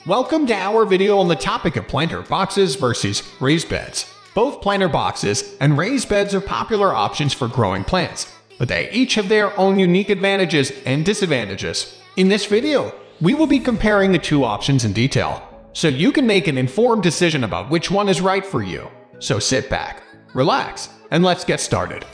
Welcome to our video on the topic of planter boxes versus raised beds. Both planter boxes and raised beds are popular options for growing plants, but they each have their own unique advantages and disadvantages. In this video, we will be comparing the two options in detail, so you can make an informed decision about which one is right for you. So sit back, relax, and let's get started.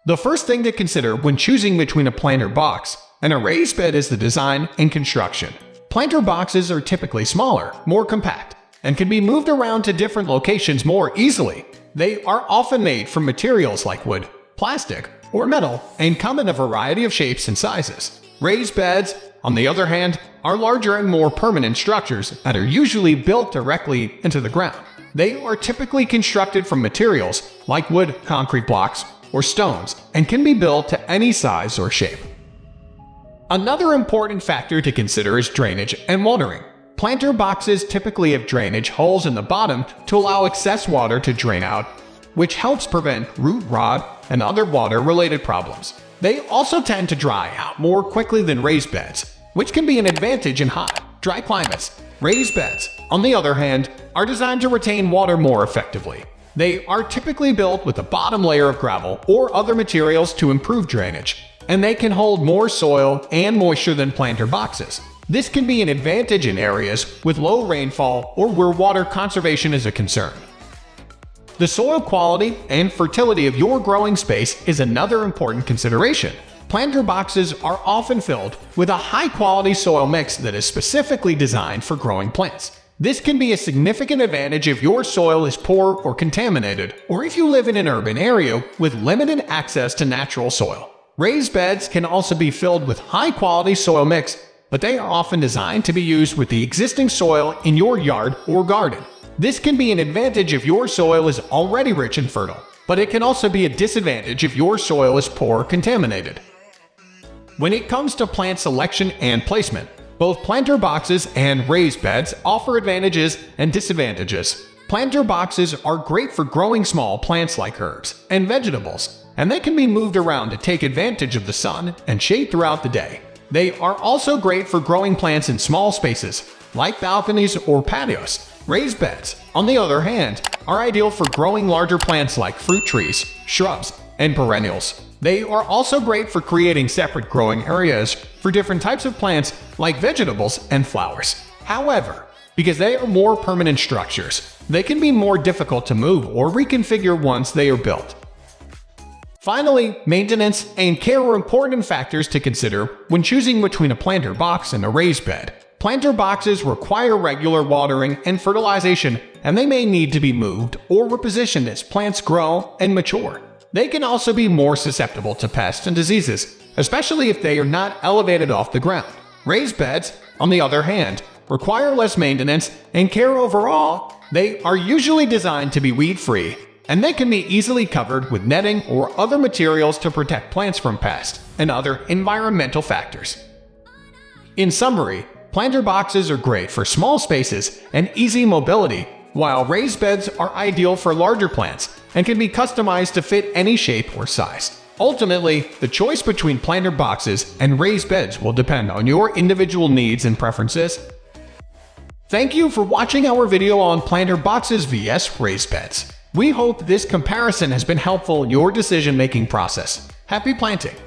The first thing to consider when choosing between a planter box and a raised bed is the design and construction. Planter boxes are typically smaller, more compact, and can be moved around to different locations more easily. They are often made from materials like wood, plastic, or metal, and come in a variety of shapes and sizes. Raised beds, on the other hand, are larger and more permanent structures that are usually built directly into the ground. They are typically constructed from materials like wood, concrete blocks, or stones, and can be built to any size or shape. Another important factor to consider is drainage and watering. Planter boxes typically have drainage holes in the bottom to allow excess water to drain out, which helps prevent root rot and other water-related problems. They also tend to dry out more quickly than raised beds, which can be an advantage in hot, dry climates. Raised beds, on the other hand, are designed to retain water more effectively. They are typically built with a bottom layer of gravel or other materials to improve drainage, and they can hold more soil and moisture than planter boxes. This can be an advantage in areas with low rainfall or where water conservation is a concern. The soil quality and fertility of your growing space is another important consideration. Planter boxes are often filled with a high-quality soil mix that is specifically designed for growing plants. This can be a significant advantage if your soil is poor or contaminated, or if you live in an urban area with limited access to natural soil. Raised beds can also be filled with high-quality soil mix, but they are often designed to be used with the existing soil in your yard or garden. This can be an advantage if your soil is already rich and fertile, but it can also be a disadvantage if your soil is poor or contaminated. When it comes to plant selection and placement, both planter boxes and raised beds offer advantages and disadvantages. Planter boxes are great for growing small plants like herbs and vegetables, and they can be moved around to take advantage of the sun and shade throughout the day. They are also great for growing plants in small spaces, like balconies or patios. Raised beds, on the other hand, are ideal for growing larger plants like fruit trees, shrubs, and perennials. They are also great for creating separate growing areas for different types of plants like vegetables and flowers. However, because they are more permanent structures, they can be more difficult to move or reconfigure once they are built. Finally, maintenance and care are important factors to consider when choosing between a planter box and a raised bed. Planter boxes require regular watering and fertilization, and they may need to be moved or repositioned as plants grow and mature. They can also be more susceptible to pests and diseases, especially if they are not elevated off the ground. Raised beds, on the other hand, require less maintenance and care overall. They are usually designed to be weed-free, and they can be easily covered with netting or other materials to protect plants from pests and other environmental factors. In summary, planter boxes are great for small spaces and easy mobility, while raised beds are ideal for larger plants and can be customized to fit any shape or size. Ultimately, the choice between planter boxes and raised beds will depend on your individual needs and preferences. Thank you for watching our video on planter boxes vs raised beds. We hope this comparison has been helpful in your decision-making process. Happy planting!